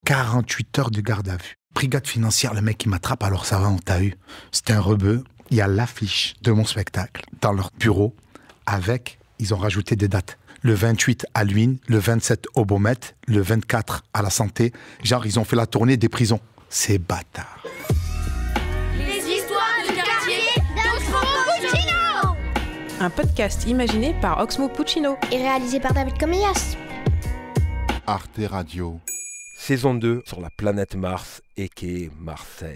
48 heures de garde à vue. Brigade financière, le mec, il m'attrape, alors ça va, on t'a eu. C'était un rebeu. Il y a l'affiche de mon spectacle dans leur bureau avec, ils ont rajouté des dates. Le 28 à Luynes, le 27 au Beaumet, le 24 à la Santé. Genre, ils ont fait la tournée des prisons. C'est bâtard. Les histoires du quartier d'Oxmo Puccino. Un podcast imaginé par Oxmo Puccino Et réalisé par David Comillas. Arte Radio. Saison 2 sur la planète Mars et qu'est Marseille.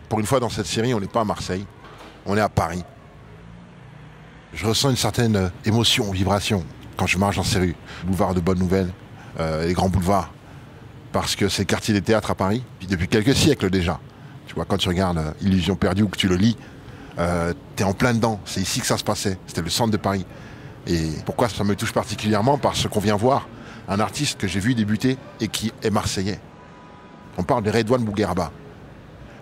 Pour une fois dans cette série, on n'est pas à Marseille, on est à Paris. Je ressens une certaine émotion, vibration, quand je marche dans ces rues. Boulevard de Bonne Nouvelle, les grands boulevards. Parce que c'est le quartier des théâtres à Paris, puis depuis quelques siècles déjà. Tu vois, quand tu regardes Illusion perdue ou que tu le lis, t'es en plein dedans. C'est ici que ça se passait, c'était le centre de Paris. Et pourquoi ça me touche particulièrement? Parce qu'on vient voir un artiste que j'ai vu débuter et qui est marseillais. On parle de Redouane Bougueraba.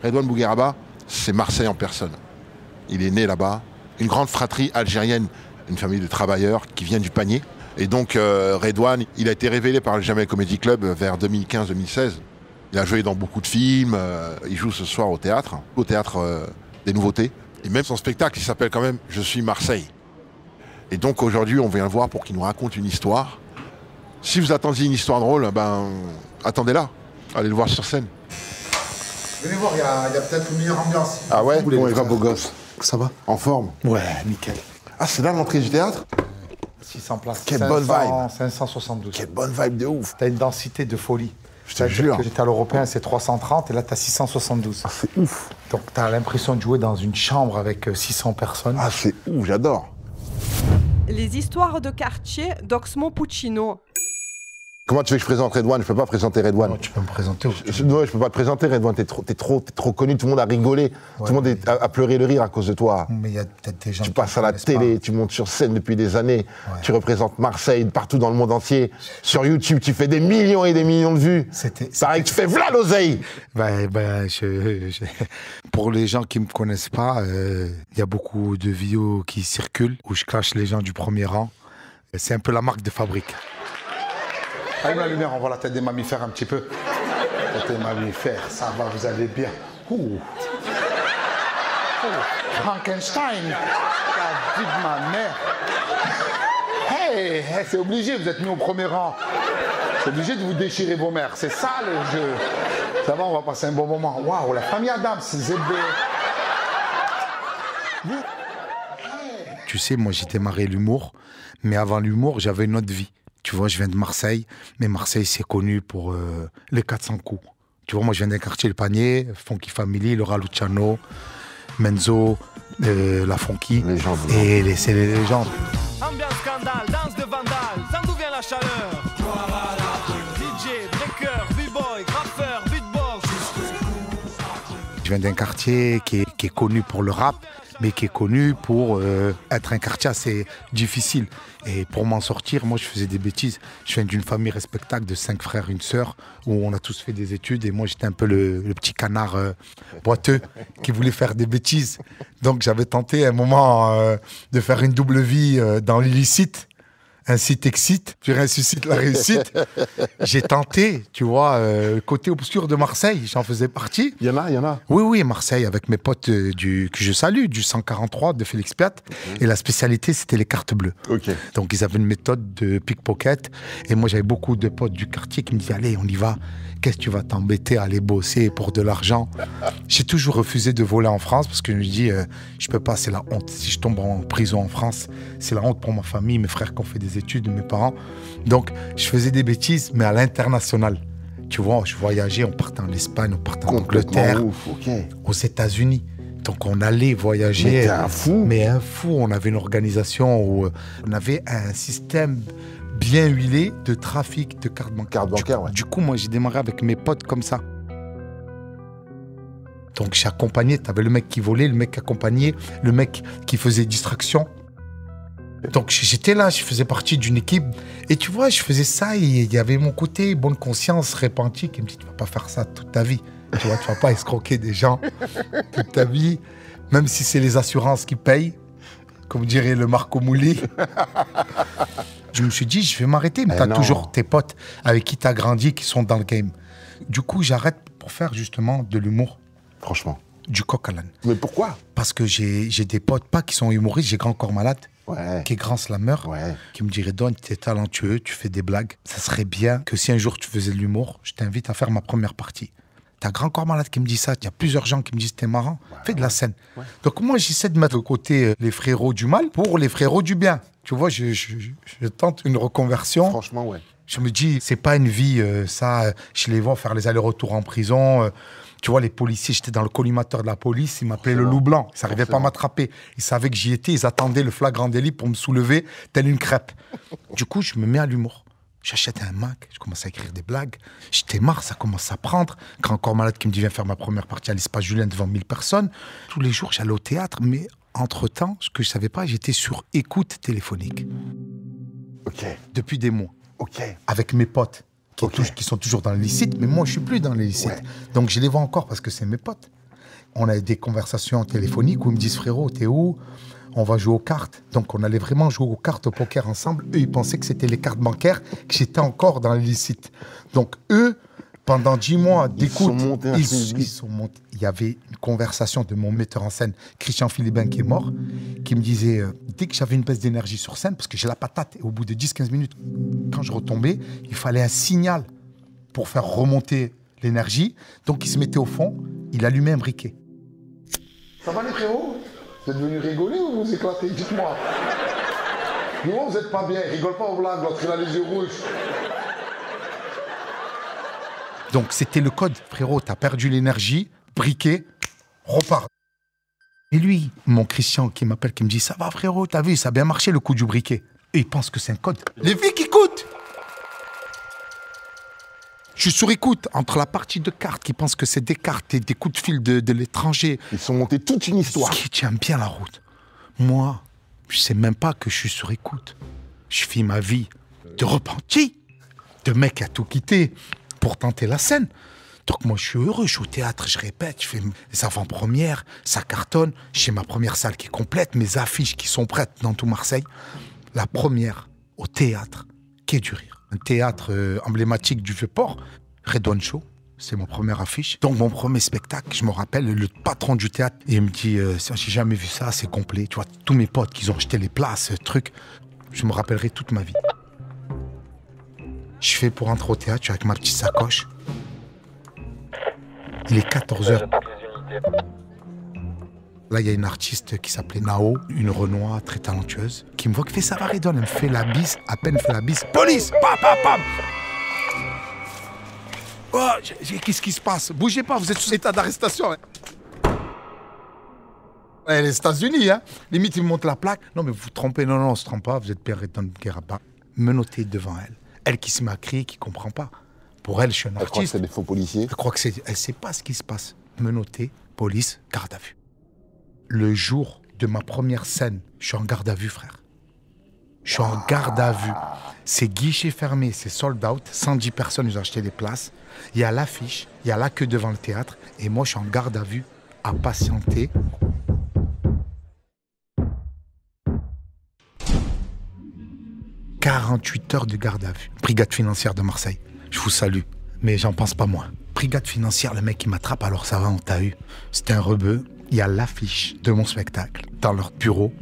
Redouane Bougueraba, c'est Marseille en personne. Il est né là-bas. Une grande fratrie algérienne, une famille de travailleurs qui vient du panier. Et donc Redouane, il a été révélé par le Jamel Comedy Club vers 2015-2016. Il a joué dans beaucoup de films, il joue ce soir au théâtre des Nouveautés. Et même son spectacle, il s'appelle quand même « Je suis Marseille ». Et donc aujourd'hui, on vient le voir pour qu'il nous raconte une histoire. Si vous attendiez une histoire drôle, attendez-la. Allez le voir sur scène. Venez voir, il y a peut-être une meilleure ambiance. Ah ouais? Comment il va, beau gosse? Ça va? En forme? Ouais, nickel. Ah, c'est là l'entrée du théâtre? 600 places. Quelle bonne vibe. 572. Quelle bonne vibe de ouf. T'as une densité de folie. Je te jure. Que j'étais à l'Européen, c'est 330 et là, t'as 672. Ah, c'est ouf. Donc, t'as l'impression de jouer dans une chambre avec 600 personnes. Ah, c'est ouf, j'adore. Les histoires de quartier d'Oxmo Puccino. Comment tu veux que je présente Redouane? Je peux pas présenter Redouane. Non, tu peux me présenter aussi. Je peux pas te présenter Redouane, t'es trop connu, tout le monde a rigolé, Ouais, tout le monde a pleuré le rire à cause de toi. Mais il y a peut-être des gens Tu qui passes à me la connaissent télé, pas. tu montes sur scène depuis des années, Ouais. tu représentes Marseille partout dans le monde entier. Sur YouTube, tu fais des millions et des millions de vues. Pareil que tu fais v'là l'oseille. Pour les gens qui me connaissent pas, il y a beaucoup de vidéos qui circulent où je cache les gens du premier rang. C'est un peu la marque de fabrique. Allume la lumière, on voit la tête des mammifères un petit peu. La tête des mammifères, ça va, vous allez bien. Ouh. Oh, Frankenstein, la vie de ma mère. Hey, c'est obligé, vous êtes mis au premier rang. C'est obligé de vous déchirer vos mères, c'est ça le jeu. Ça va, on va passer un bon moment. Waouh, la famille Adams, c'est zébé. Tu sais, moi j'ai démarré l'humour, mais avant l'humour, j'avais une autre vie. Tu vois, je viens de Marseille, mais Marseille, c'est connu pour les 400 coups. Tu vois, moi, je viens d'un quartier, le Panier, Funky Family, Laura Luciano, Menzo, la Funky. Et c'est les légendes. Ambiance scandale, danse de vandale, d'où vient la chaleur? DJ, breaker, b-boy, graffeur, beatbox. Je viens d'un quartier qui est connu pour le rap, mais qui est connu pour être un quartier assez difficile. Et pour m'en sortir, moi, je faisais des bêtises. Je viens d'une famille respectable de 5 frères et une sœur, où on a tous fait des études. Et moi, j'étais un peu le petit canard boiteux qui voulait faire des bêtises. Donc, j'avais tenté à un moment de faire une double vie dans l'illicite. Incite, excite, puis ressuscite la réussite. J'ai tenté, tu vois, côté obscur de Marseille, j'en faisais partie. Il y en a. Oui, Marseille, avec mes potes que je salue, du 143 de Félix Piat. Et la spécialité, c'était les cartes bleues. Ok. Donc, ils avaient une méthode de pickpocket. Et moi, j'avais beaucoup de potes du quartier qui me disaient, allez, on y va. Qu'est-ce que tu vas t'embêter à aller bosser pour de l'argent? J'ai toujours refusé de voler en France parce que je me dis, je peux pas, c'est la honte. Si je tombe en prison en France, c'est la honte pour ma famille, mes frères qui ont fait des études, mes parents. Donc, je faisais des bêtises, mais à l'international. Tu vois, je voyageais, on partait en Espagne, on partait en Angleterre, aux États-Unis. Donc, on allait voyager. Mais t'es un fou. Mais un fou. On avait une organisation où on avait un système bien huilé de trafic de cartes bancaires. Du coup, moi, j'ai démarré avec mes potes comme ça. Donc, j'ai accompagné. T'avais le mec qui volait, le mec qui accompagnait, le mec qui faisait distraction. Donc, j'étais là, je faisais partie d'une équipe. Et tu vois, je faisais ça et il y avait mon côté bonne conscience repentie qui me dit, tu vas pas faire ça toute ta vie. Tu vois, tu vas pas escroquer des gens toute ta vie, même si c'est les assurances qui payent, comme dirait le Marco Mouli. Je me suis dit, je vais m'arrêter. Mais t'as toujours tes potes avec qui t'as grandi qui sont dans le game. Du coup, j'arrête pour faire justement de l'humour. Franchement. Du coq à l'âne. Mais pourquoi? Parce que j'ai des potes, pas qui sont humoristes, j'ai Grand Corps Malade, qui est grand slammer, qui me dirait, Don, tu es talentueux, tu fais des blagues. Ça serait bien que si un jour tu faisais de l'humour, je t'invite à faire ma première partie. T'as Grand Corps Malade qui me dit ça, il y a plusieurs gens qui me disent, t'es marrant, fais de la scène. Donc moi, j'essaie de mettre de côté les frérots du mal pour les frérots du bien. Tu vois, je tente une reconversion. Franchement, ouais. Je me dis, c'est pas une vie, je les vois faire les allers-retours en prison. Tu vois, les policiers, j'étais dans le collimateur de la police, ils m'appelaient le loup blanc. Ils n'arrivaient pas à m'attraper. Ils savaient que j'y étais, ils attendaient le flagrant délit pour me soulever, telle une crêpe. Du coup, je me mets à l'humour. J'achète un Mac, je commence à écrire des blagues. J'étais marre, ça commence à prendre. Grand Corps Malade qui me dit, viens faire ma première partie à l'Espace Julien devant 1000 personnes. Tous les jours, j'allais au théâtre, mais entre-temps, ce que je ne savais pas, j'étais sur écoute téléphonique. Ok. Depuis des mois. Ok. Avec mes potes. Qui sont toujours dans l'illicite, mais moi, je suis plus dans l'illicite. Donc, je les vois encore parce que c'est mes potes. On a des conversations téléphoniques où ils me disent, frérot, t'es où? On va jouer aux cartes. Donc, on allait vraiment jouer aux cartes, au poker ensemble. Eux, ils pensaient que c'était les cartes bancaires, que j'étais encore dans l'illicite. Donc, eux, pendant 10 mois d'écoute, ils sont montés. Il y avait une conversation de mon metteur en scène, Christian Philibin, qui est mort, qui me disait, dès que j'avais une baisse d'énergie sur scène, parce que j'ai la patate, et au bout de 10-15 minutes, quand je retombais, il fallait un signal pour faire remonter l'énergie. Donc, il se mettait au fond, il allumait un briquet. Ça va les frérots? Vous êtes venus rigoler ou vous éclatez? Dites-moi. Non, vous n'êtes pas bien, rigole pas aux blagues, l'autre il a les yeux rouges. Donc, c'était le code. Frérot, t'as perdu l'énergie, briquet, repars. Et lui, mon Christian, qui m'appelle, qui me dit, ça va frérot, t'as vu, ça a bien marché le coup du briquet. Et il pense que c'est un code. Les vies qui coûtent. Je suis sur écoute entre la partie de cartes qui pense que c'est des cartes et des coups de fil de l'étranger. Ils sont montés toute une histoire. Qui tient bien la route. Moi, je sais même pas que je suis sur écoute. Je vis ma vie de repenti, de mec qui a tout quitté pour tenter la scène. Donc moi, je suis heureux, je suis au théâtre, je répète, je fais les avant-premières, ça cartonne. J'ai ma première salle qui est complète, mes affiches qui sont prêtes dans tout Marseille. La première au théâtre, Quai du Rire. Un théâtre emblématique du Vieux-Port, Redouane Show, c'est mon première affiche. Donc mon premier spectacle, je me rappelle, le patron du théâtre, il me dit, j'ai jamais vu ça, c'est complet. Tu vois, tous mes potes qui ont acheté les places, truc, je me rappellerai toute ma vie. Je fais pour entrer au théâtre, je suis avec ma petite sacoche. Il est 14h. Là, il y a une artiste qui s'appelait Nao, une Renoir très talentueuse, qui me voit, qui fait ça va Redouane, elle me fait la bise, à peine fait la bise. Police! Pam, pam, pam! Oh, qu'est-ce qui se passe? Bougez pas, vous êtes sous état d'arrestation. Les États-Unis, hein. Limite, ils me montrent la plaque. Non, mais vous vous trompez, non, on se trompe pas, vous êtes Pierre Redouane Guerraba. Menotté devant elle. Elle qui se met à crier, qui comprend pas. Pour elle, je suis un artiste. Elle croit que c'est des faux policiers. Elle croit que c'est... Elle sait pas ce qui se passe. Menotté, police, garde à vue. Le jour de ma première scène, je suis en garde à vue, frère. Je suis en garde à vue. C'est guichet fermé, c'est sold out. 110 personnes, ils ont acheté des places. Il y a l'affiche, il y a la queue devant le théâtre. Et moi, je suis en garde à vue, à patienter. « 48 heures de garde à vue. Brigade financière de Marseille. Je vous salue, mais j'en pense pas moins. Brigade financière, le mec qui m'attrape, alors ça va, on t'a eu. C'était un rebeu. Il y a l'affiche de mon spectacle dans leur bureau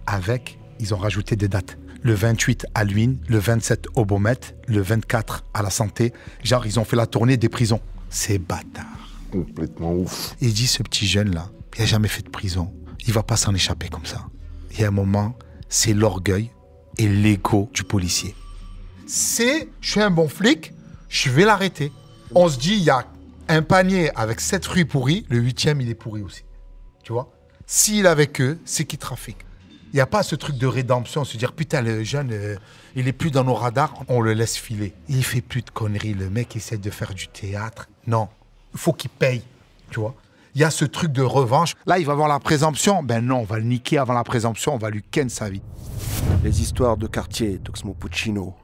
avec, ils ont rajouté des dates. Le 28 à Luynes, le 27 au Beaumet, le 24 à la Santé. Genre, ils ont fait la tournée des prisons. C'est bâtard. Complètement ouf. Il dit, ce petit jeune-là, il n'a jamais fait de prison. Il va pas s'en échapper comme ça. Il y a un moment, c'est l'orgueil et l'ego du policier. Je suis un bon flic, je vais l'arrêter. On se dit, il y a un panier avec 7 fruits pourris, le 8e, il est pourri aussi. Tu vois? S'il est avec eux, c'est qu'il trafique. Il n'y a pas ce truc de rédemption, se dire, putain, le jeune, il est plus dans nos radars, on le laisse filer. Il fait plus de conneries, le mec essaie de faire du théâtre. Non, il faut qu'il paye, tu vois? Il y a ce truc de revanche. Là, il va avoir la présomption. Ben non, on va le niquer avant la présomption, on va lui ken sa vie. Les histoires de quartier d'Oxmo Puccino.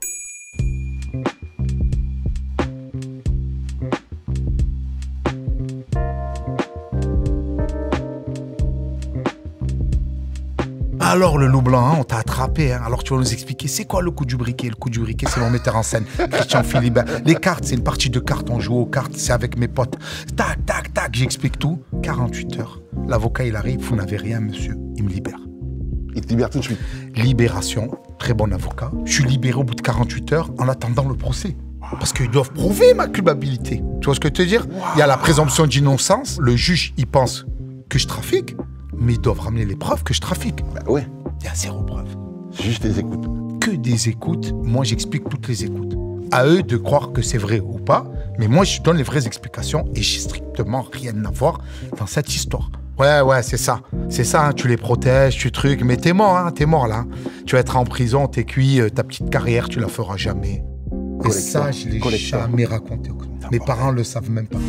Alors le loup blanc, hein, on t'a attrapé. Hein. Alors tu vas nous expliquer, c'est quoi le coup du briquet? Le coup du briquet, c'est mon metteur en scène, Christian Philibert. Les cartes, c'est une partie de cartes. On joue aux cartes, c'est avec mes potes. Tac, tac, tac, j'explique tout. 48 heures. L'avocat, il arrive, vous n'avez rien, monsieur. Il me libère. Il te libère tout de suite. Libération, très bon avocat. Je suis libéré au bout de 48 heures en attendant le procès. Parce qu'ils doivent prouver ma culpabilité. Tu vois ce que je veux te dire? Il y a la présomption d'innocence. Le juge, il pense que je trafique, mais ils doivent ramener les preuves que je trafique. Bah ouais. Il y a zéro preuve. C'est juste des écoutes. Que des écoutes. Moi, j'explique toutes les écoutes. À eux de croire que c'est vrai ou pas, mais moi, je donne les vraies explications et j'ai strictement rien à voir dans cette histoire. Ouais, c'est ça. C'est ça, hein, tu les protèges, tu trucs, mais t'es mort, hein, t'es mort là. Tu vas être en prison, t'es cuit, ta petite carrière, tu la feras jamais. Et ça, je l'ai jamais raconté. Mes parents le savent même pas.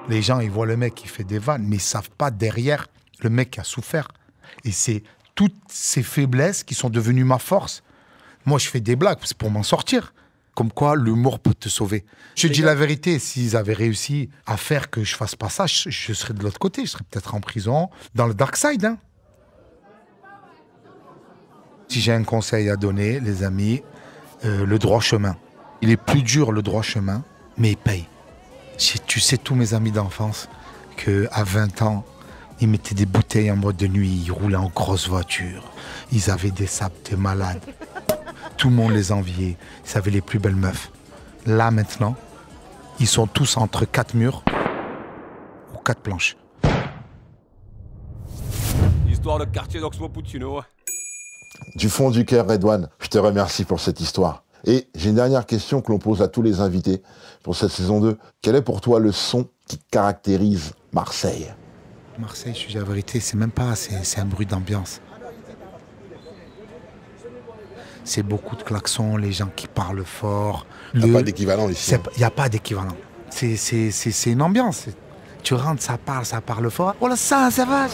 Les gens, ils voient le mec qui fait des vannes, mais ils savent pas derrière le mec qui a souffert. Et c'est toutes ces faiblesses qui sont devenues ma force. Moi, je fais des blagues, c'est pour m'en sortir. Comme quoi, l'humour peut te sauver. Je te dis la vérité, s'ils avaient réussi à faire que je fasse pas ça, je serais de l'autre côté. Je serais peut-être en prison, dans le dark side. Hein. Si j'ai un conseil à donner, les amis, le droit chemin. Il est plus dur, le droit chemin, mais il paye. Tu sais, tous mes amis d'enfance, qu'à 20 ans, ils mettaient des bouteilles en boîte de nuit, ils roulaient en grosse voiture, ils avaient des sapes de malades. Tout le monde les enviait, ils avaient les plus belles meufs. Là, maintenant, ils sont tous entre 4 murs ou 4 planches. Histoire de quartier d'Oxmo Puccino. Du fond du cœur, Redouane, je te remercie pour cette histoire. Et j'ai une dernière question que l'on pose à tous les invités pour cette saison 2. Quel est pour toi le son qui caractérise Marseille? Marseille, je te dis la vérité, c'est même pas, c'est un bruit d'ambiance. C'est beaucoup de klaxons, les gens qui parlent fort. Il n'y a pas d'équivalent ici. Il n'y a pas d'équivalent. C'est une ambiance. Tu rentres, ça parle fort. Oh là, ça va,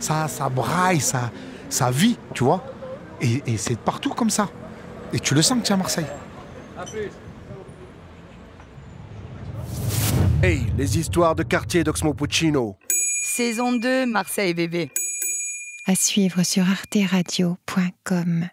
ça braille, ça vit, tu vois. Et c'est partout comme ça. Et tu le sens que tu es à Marseille. Hey, les histoires de quartier d'Oxmo Puccino. Saison 2, Marseille bébé. À suivre sur arteradio.com.